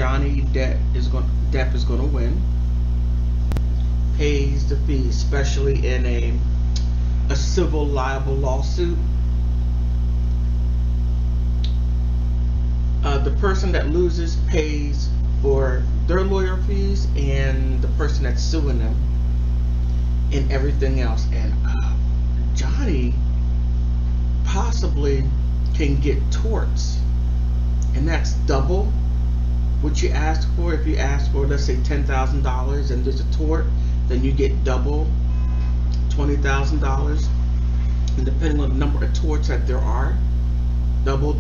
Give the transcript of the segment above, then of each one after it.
Johnny Depp is going to win. Pays the fee, especially in a civil libel lawsuit. The person that loses pays for their lawyer fees, and the person that's suing them, and everything else. And Johnny possibly can get torts, and that's double what you asked for. If you ask for, let's say, $10,000 and there's a tort, then you get double, $20,000. And depending on the number of torts that there are, double.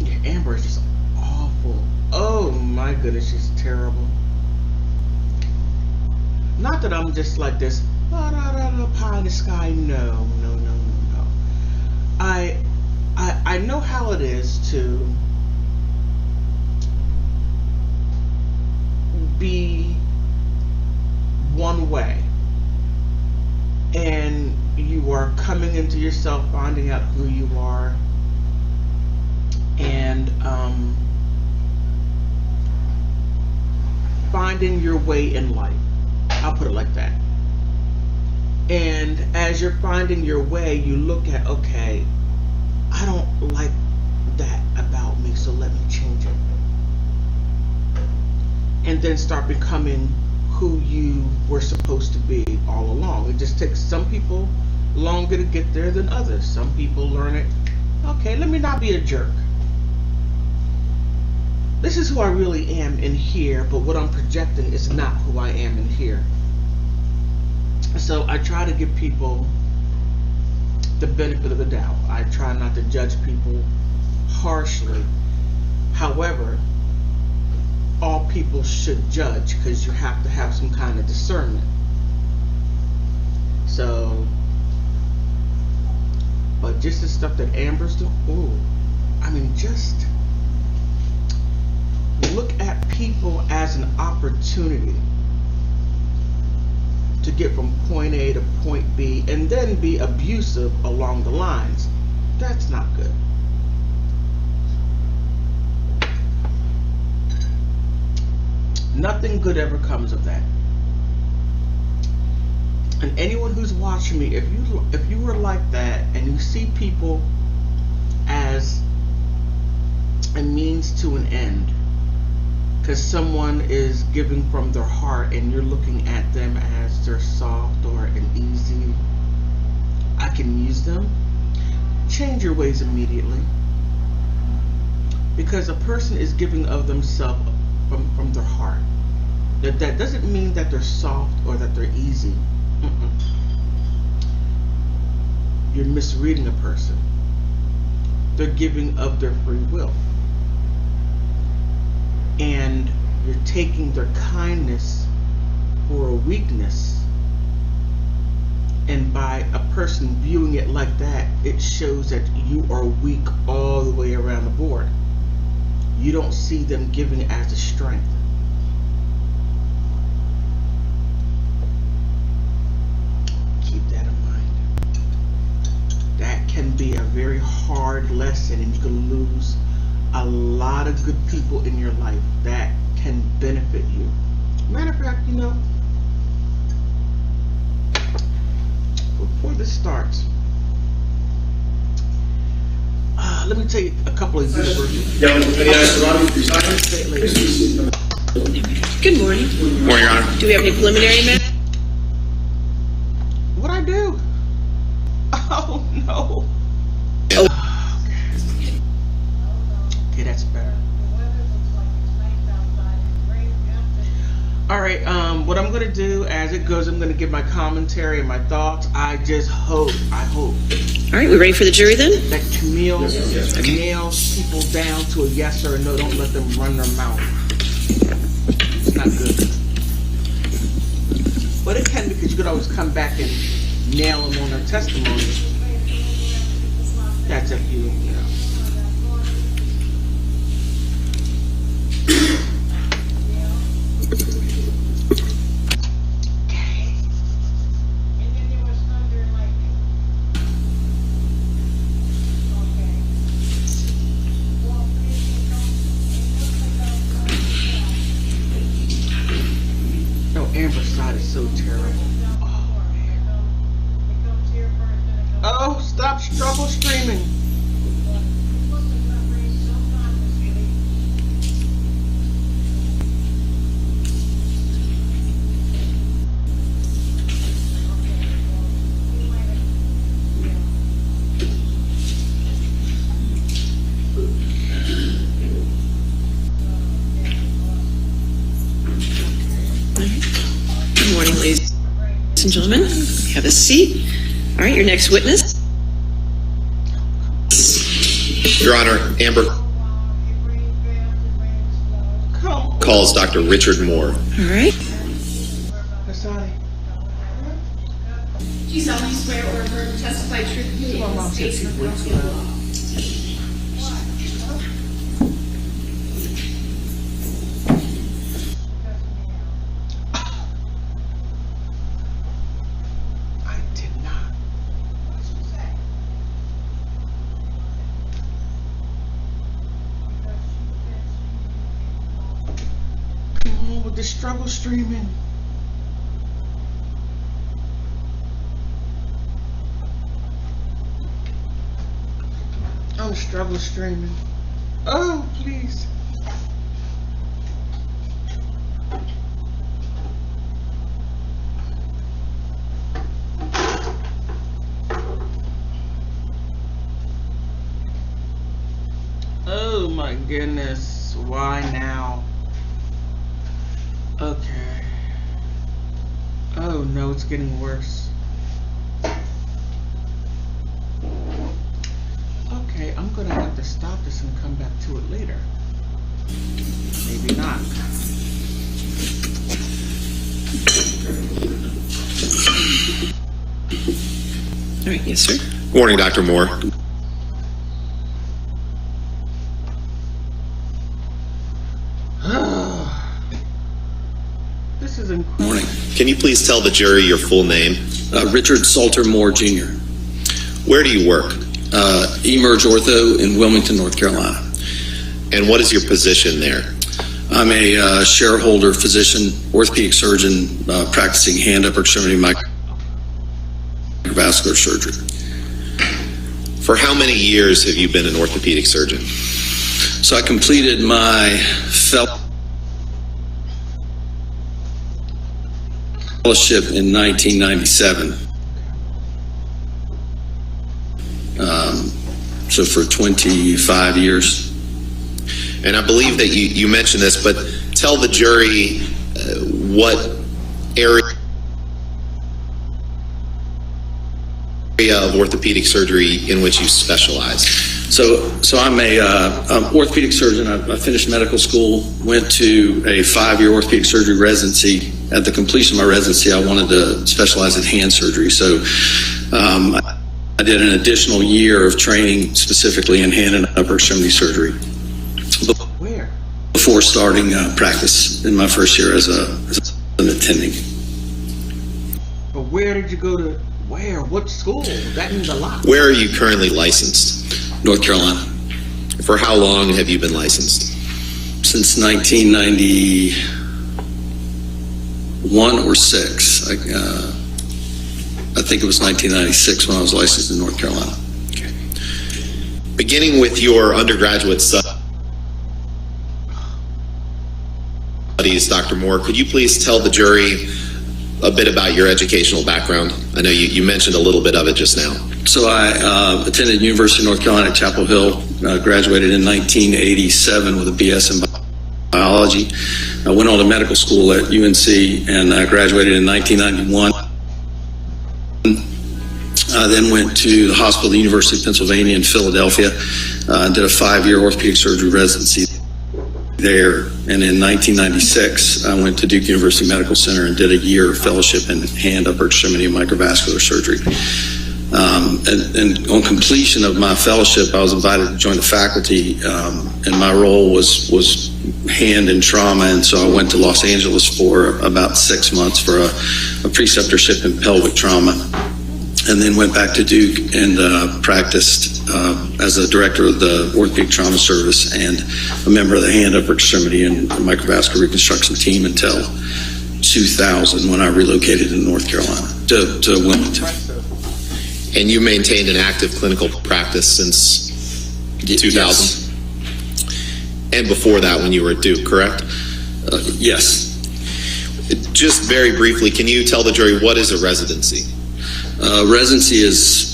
Yeah, Amber is just awful. Oh my goodness, she's terrible. Not that I'm just like this pie in the sky. No. I know how it is to be one way, and you are coming into yourself, finding out who you are, and finding your way in life. I'll put it like that. And as you're finding your way, you look at, okay, I don't like that about me, so let me change it. And then start becoming who you were supposed to be all along. It just takes some people longer to get there than others. Some people learn it, okay, let me not be a jerk. This is who I really am in here, but what I'm projecting is not who I am in here. So I try to give people the benefit of the doubt. I try not to judge people harshly. However, all people should judge, because you have to have some kind of discernment. So, but just the stuff that Amber's doing, ooh, I mean, just look at people as an opportunity to get from point A to point B and then be abusive along the lines. That's not good. Nothing good ever comes of that. And anyone who's watching me, if you were like that and you see people as a means to an end, because someone is giving from their heart and you're looking at them as they're soft or an easy, I can use them, change your ways immediately. Because a person is giving of themselves from their heart. That doesn't mean that they're soft or that they're easy. You're misreading a person. They're giving of their free will. And you're taking their kindness for a weakness. And by a person viewing it like that, it shows that you are weak all the way around the board. You don't see them giving it as a strength. Keep that in mind. That can be a very hard lesson, and you can lose a lot of good people in your life that can benefit you. Matter of fact, you know, before this starts, let me tell you a couple of universities. Good morning. Morning, Your Honor. Do we have any preliminary matter? What'd I do? Oh no. Okay, that's better. Alright, what I'm going to do as it goes, I'm going to give my commentary and my thoughts. I hope. Alright, we ready for the jury then? That Camille nails people down to a yes or a no. Don't let them run their mouth. It's not good. But it can, because you could always come back and nail them on their testimony. That's up to you, you know. so terrible. Oh, man. Oh, stop struggle streaming. Good morning, ladies and gentlemen. Have a seat. All right, your next witness. Your Honor, Amber calls Dr. Richard Moore. All right. Do you solemnly swear or affirm to testify truthfully in this case and will not the law? I did not. Come on with the struggle streaming. I'm struggle streaming. Oh, please. Oh my goodness. Why now? Okay. Oh no, it's getting worse. Okay, I'm gonna have to stop this and come back to it later. Maybe not. All right, yes, sir. Good morning, Dr. Moore. This is incredible. Morning. Can you please tell the jury your full name? Richard Salter Moore Jr. Where do you work? Emerge Ortho in Wilmington, North Carolina. And what is your position there? I'm a shareholder, physician, orthopedic surgeon practicing hand, upper extremity microvascular surgery. For how many years have you been an orthopedic surgeon? So I completed my fellowship in 1997. So for 25 years. And I believe that you mentioned this, but tell the jury what area of orthopedic surgery in which you specialize. So I'm a orthopedic surgeon. I finished medical school, went to a 5-year orthopedic surgery residency. At the completion of my residency, I wanted to specialize in hand surgery. So I did an additional year of training specifically in hand and upper extremity surgery. Where? Before starting practice in my first year as an attending. But where did you go to? Where? What school? That means a lot. Where are you currently licensed? North Carolina. For how long have you been licensed? Since 1991 or 6. I think it was 1996 when I was licensed in North Carolina. Okay. Beginning with your undergraduate studies, Dr. Moore, could you please tell the jury a bit about your educational background? I know you mentioned a little bit of it just now. So I attended University of North Carolina at Chapel Hill, graduated in 1987 with a BS in biology. I went on to medical school at UNC and graduated in 1991. I then went to the hospital, the University of Pennsylvania in Philadelphia, did a 5-year orthopedic surgery residency there. And in 1996, I went to Duke University Medical Center and did a year of fellowship in hand, upper extremity, and microvascular surgery. And on completion of my fellowship, I was invited to join the faculty, and my role was hand and trauma. And so I went to Los Angeles for about 6 months for a preceptorship in pelvic trauma. And then went back to Duke and practiced as a director of the orthopedic trauma service and a member of the hand, upper extremity, and microvascular reconstruction team until 2000 when I relocated to North Carolina, to Wilmington. And you maintained an active clinical practice since 2000? Yes. And before that when you were at Duke, correct? Yes. Just very briefly, can you tell the jury what is a residency? Residency is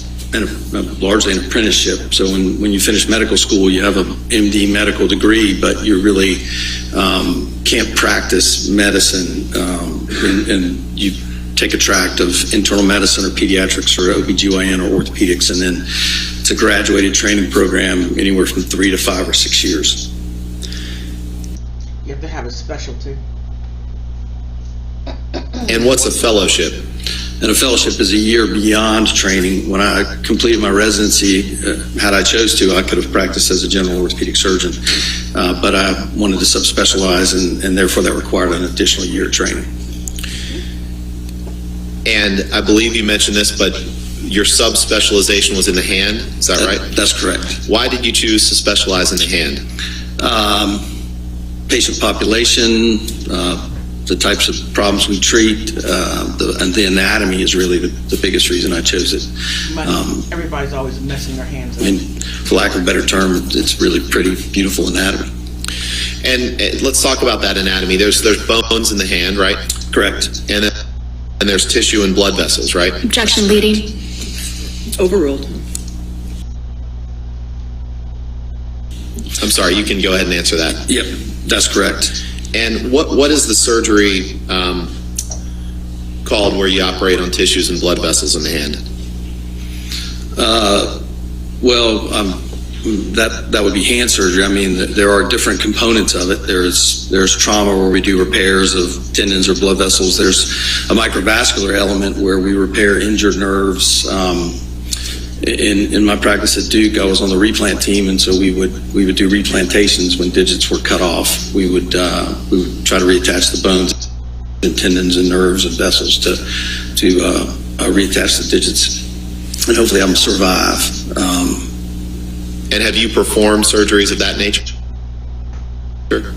largely an apprenticeship. So when you finish medical school, you have a MD medical degree, but you really can't practice medicine, and you take a tract of internal medicine or pediatrics or OBGYN or orthopedics, and then it's a graduated training program anywhere from 3 to 5 or 6 years. You have to have a specialty. And what's a fellowship? And a fellowship is a year beyond training. When I completed my residency, had I chose to, I could have practiced as a general orthopedic surgeon, but I wanted to subspecialize, and therefore that required an additional year of training. And I believe you mentioned this, but your subspecialization was in the hand, is that right? That's correct. Why did you choose to specialize in the hand? Patient population, the types of problems we treat, and the anatomy is really the biggest reason I chose it. Everybody's always messing their hands up. I mean, for lack of a better term, it's really pretty beautiful anatomy. And let's talk about that anatomy. There's bones in the hand, right? Correct. And there's tissue and blood vessels, right? Objection leading. Overruled. I'm sorry, you can go ahead and answer that. Yep, that's correct. And what is the surgery called where you operate on tissues and blood vessels in the hand? That would be hand surgery. I mean, there are different components of it. There's trauma where we do repairs of tendons or blood vessels. There's a microvascular element where we repair injured nerves. In my practice at Duke, I was on the replant team, and so we would do replantations when digits were cut off. We would try to reattach the bones and tendons and nerves and vessels to reattach the digits, and hopefully I'm survive. And have you performed surgeries of that nature?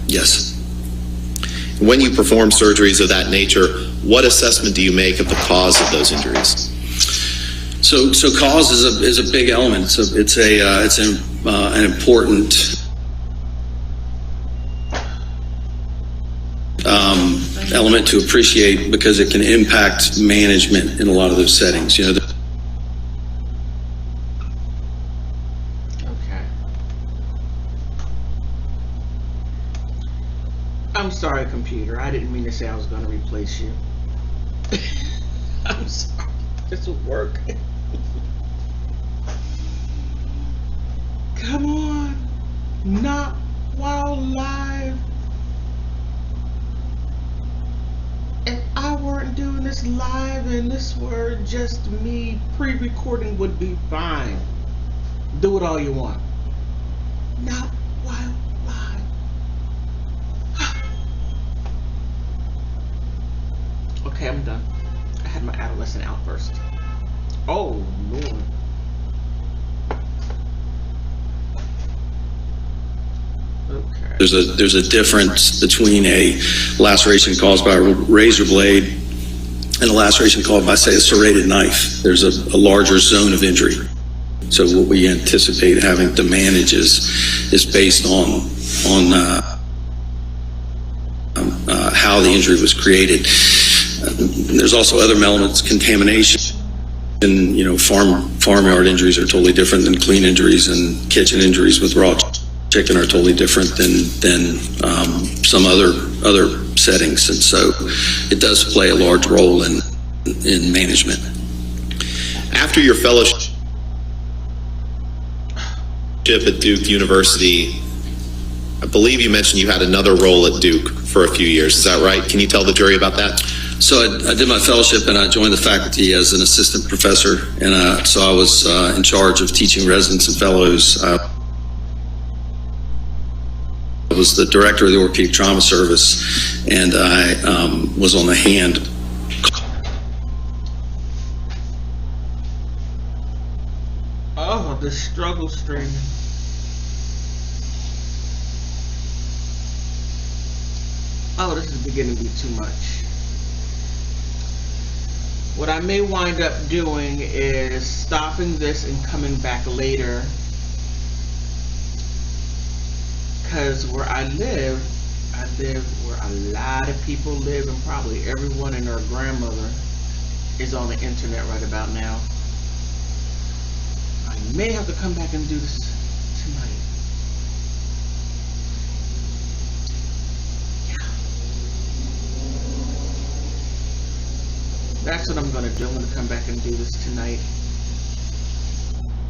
Yes. When you perform surgeries of that nature, what assessment do you make of the cause of those injuries? So cause is a big element. So it's an important element to appreciate, because it can impact management in a lot of those settings. You know. Okay. I'm sorry, computer. I didn't mean to say I was going to replace you. I'm sorry. This will work. Come on. Not while live. If I weren't doing this live and this were just me, pre-recording would be fine. Do it all you want. Not while live. Okay, I'm done. I had my adolescent outburst. Oh, Lord. Okay. There's a difference between a laceration caused by a razor blade and a laceration caused by, say, a serrated knife. There's a larger zone of injury. So what we anticipate having to manage is based on how the injury was created. There's also other elements, contamination. And, you know, farmyard injuries are totally different than clean injuries, and kitchen injuries with raw chicken are totally different than some other settings. And so it does play a large role in management. After your fellowship at Duke University, I believe you mentioned you had another role at Duke for a few years. Is that right? Can you tell the jury about that? So I did my fellowship, and I joined the faculty as an assistant professor, and so I was in charge of teaching residents and fellows. I was the director of the orthopedic trauma service, and I was on the hand. Oh, the struggle stream. Oh, this is beginning to be too much. What I may wind up doing is stopping this and coming back later, because where I live where a lot of people live, and probably everyone and their grandmother is on the internet right about now. I may have to come back and do this tonight. Yeah. That's what I'm going to do. I'm going to come back and do this tonight.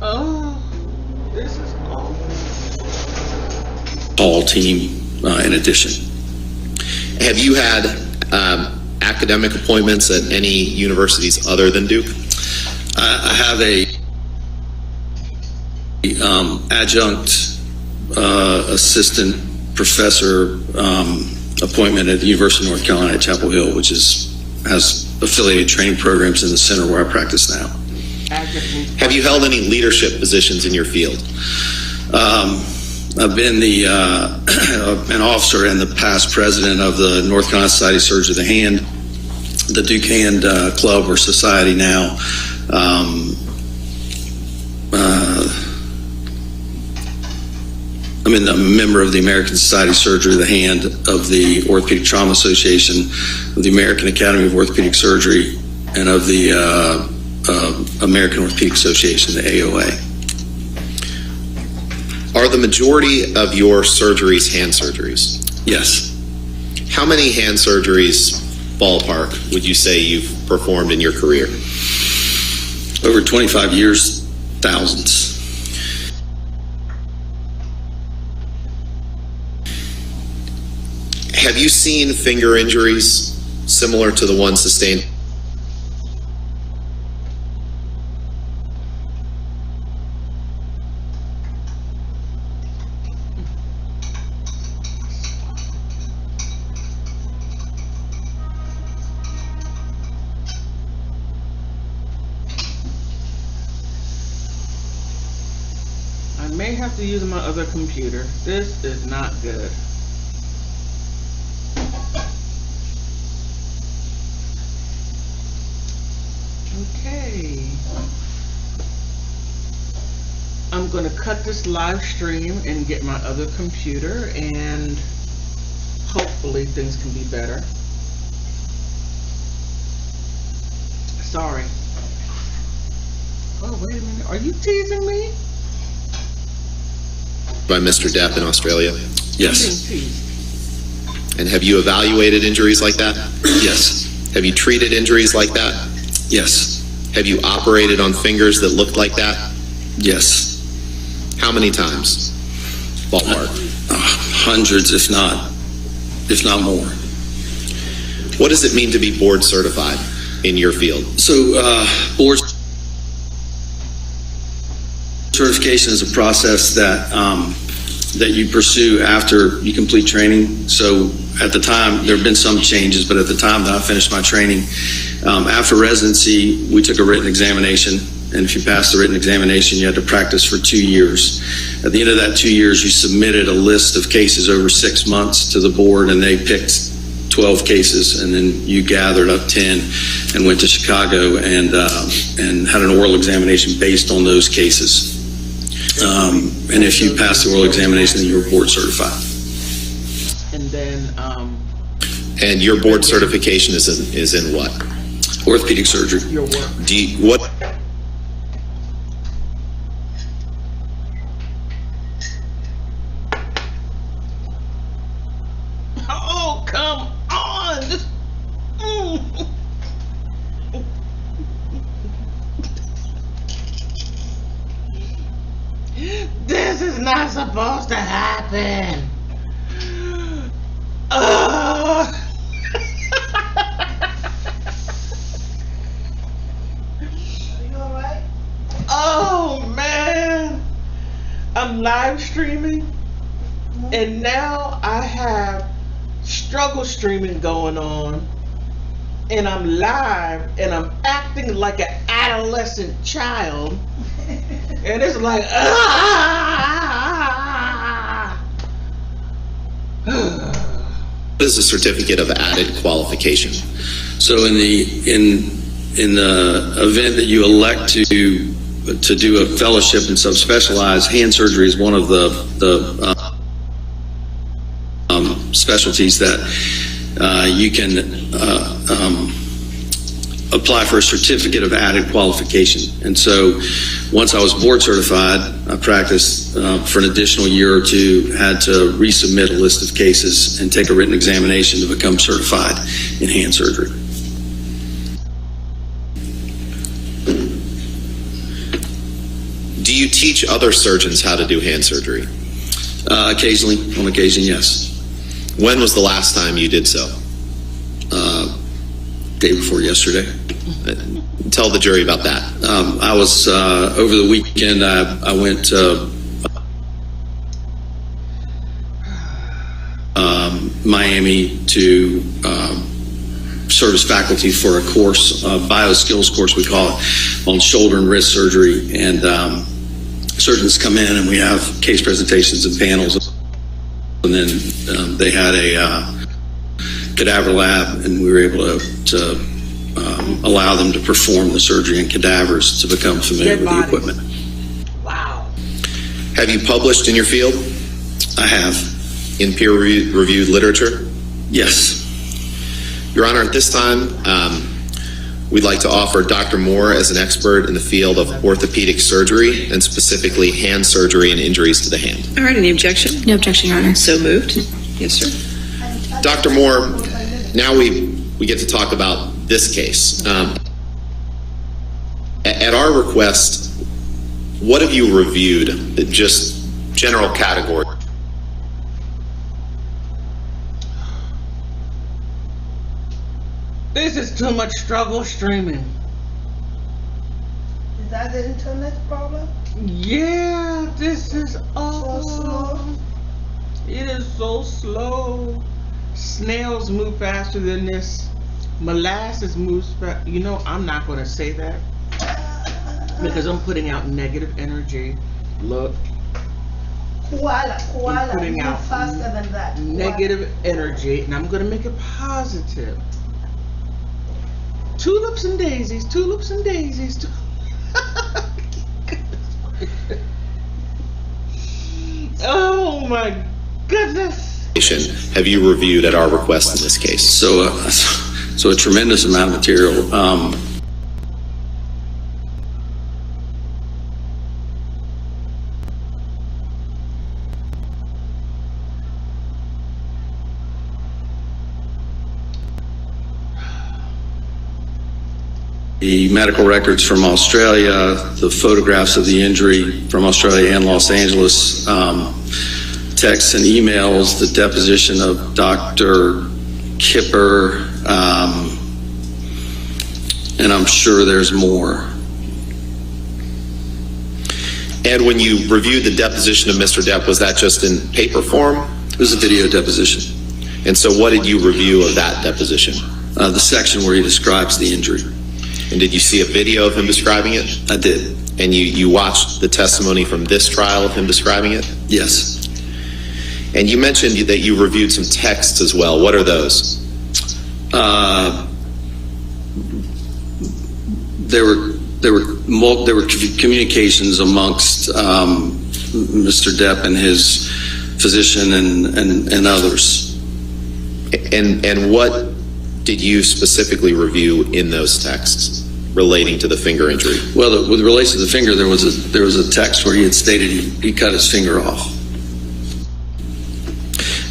Oh, this is awful. All team in addition. Have you had academic appointments at any universities other than Duke? I have a adjunct assistant professor appointment at the University of North Carolina at Chapel Hill, which has affiliated training programs in the center where I practice now. Have you held any leadership positions in your field? I've been an officer and the past president of the North Carolina Society of Surgery of the Hand, the Duke Hand Club or Society now. I'm a member of the American Society of Surgery of the Hand, of the Orthopedic Trauma Association, of the American Academy of Orthopedic Surgery, and of the American Orthopedic Association, the AOA. Are the majority of your surgeries hand surgeries? Yes. How many hand surgeries, ballpark, would you say you've performed in your career? Over 25 years, thousands. Have you seen finger injuries similar to the ones sustained? I may have to use my other computer. This is not good. Okay. I'm going to cut this live stream and get my other computer, and hopefully things can be better. Sorry. Oh, wait a minute. Are you teasing me? By Mr. Depp in Australia? Yes. And have you evaluated injuries like that? Yes. Have you treated injuries like that? Yes. Have you operated on fingers that looked like that? Yes. How many times? Ballpark. Hundreds, if not more. What does it mean to be board certified in your field? So, board certification is a process that you pursue after you complete training. So at the time, there have been some changes, but at the time that I finished my training, after residency, we took a written examination. And if you passed the written examination, you had to practice for 2 years. At the end of that 2 years, you submitted a list of cases over 6 months to the board, and they picked 12 cases, and then you gathered up 10 and went to Chicago and had an oral examination based on those cases. And if you passed the oral examination, then you were board certified. And then, And your board certification is in what? Orthopedic surgery. your work. What? Oh, come on! Just, This is not supposed to happen. Are you alright? Oh man, I'm live streaming, and now I have struggle streaming going on, and I'm live, and I'm acting like an adolescent child, and it's like, What is a certificate of added qualification? So in in the event that you elect to do a fellowship in subspecialized, hand surgery is one of the specialties that you can apply for a certificate of added qualification. And so once I was board certified, I practiced for an additional year or two, had to resubmit a list of cases and take a written examination to become certified in hand surgery. Do you teach other surgeons how to do hand surgery? Occasionally, on occasion, yes. When was the last time you did so? Day before yesterday. Tell the jury about that. I was, over the weekend, I went to Miami to serve as faculty for a course, bioskills course we call it, on shoulder and wrist surgery. And surgeons come in and we have case presentations and panels. And then they had a cadaver lab, and we were able to allow them to perform the surgery in cadavers to become familiar with the equipment. Wow. Have you published in your field? I have. In peer-reviewed literature? Yes. Your Honor, at this time, we'd like to offer Dr. Moore as an expert in the field of orthopedic surgery, and specifically hand surgery and injuries to the hand. All right, any objection? No objection, Your Honor. So moved. Yes, sir. Dr. Moore, now we get to talk about this case. At our request, what have you reviewed, just general category? This is too much struggle streaming. Is that the internet problem? Yeah, this is awful. So slow. It is so slow. Snails move faster than this. Molasses moves fast. You know, I'm not going to say that because I'm putting out negative energy. Look, Koala putting move out faster than that. negative energy, and I'm going to make it positive. Tulips and daisies, tulips and daisies. Oh my goodness. Have you reviewed at our request in this case? So a tremendous amount of material. The medical records from Australia, the photographs of the injury from Australia and Los Angeles, texts and emails, the deposition of Dr. Kipper, and I'm sure there's more. And when you reviewed the deposition of Mr. Depp, was that just in paper form? It was a video deposition. And so what did you review of that deposition? The section where he describes the injury. And did you see a video of him describing it? I did. And you watched the testimony from this trial of him describing it? Yes. And you mentioned that you reviewed some texts as well. What are those? There were communications amongst Mr. Depp and his physician and others. And what did you specifically review in those texts relating to the finger injury? Well, with relation to the finger, there was a text where he had stated he cut his finger off.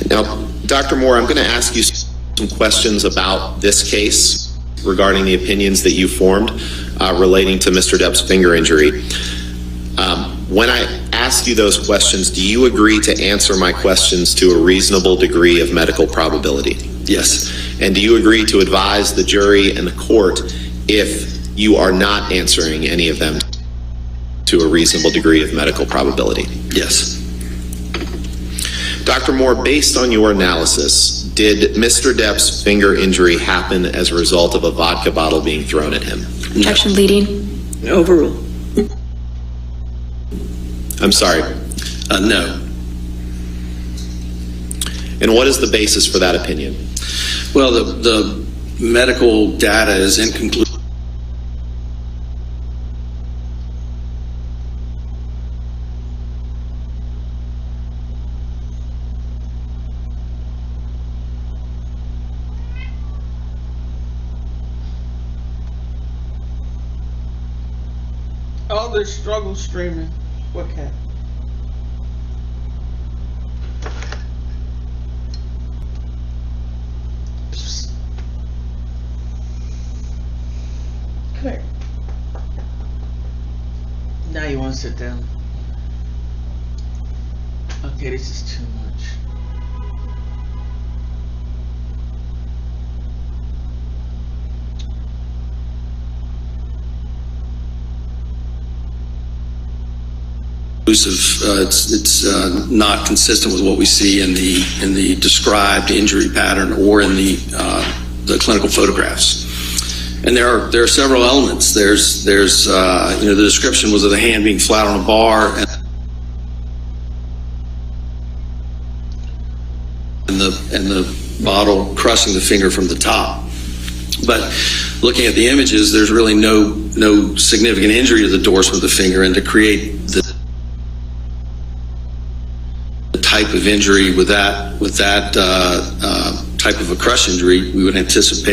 Now, Dr. Moore, I'm going to ask you some questions about this case regarding the opinions that you formed relating to Mr. Depp's finger injury. When I ask you those questions, do you agree to answer my questions to a reasonable degree of medical probability? Yes. And do you agree to advise the jury and the court if you are not answering any of them to a reasonable degree of medical probability? Yes. Dr. Moore, based on your analysis, did Mr. Depp's finger injury happen as a result of a vodka bottle being thrown at him? Objection leading. Overrule. I'm sorry. No. And what is the basis for that opinion? Well, the medical data is inconclusive. this struggle streaming. What cat? Come here. Now you want to sit down. Okay, this is too much. It's not consistent with what we see in the described injury pattern or in the clinical photographs. And there are several elements. There's the description was of the hand being flat on a bar and the bottle crushing the finger from the top. But looking at the images, there's really no significant injury to the dorsum of the finger, and to create the type of injury with that type of a crush injury, we would anticipate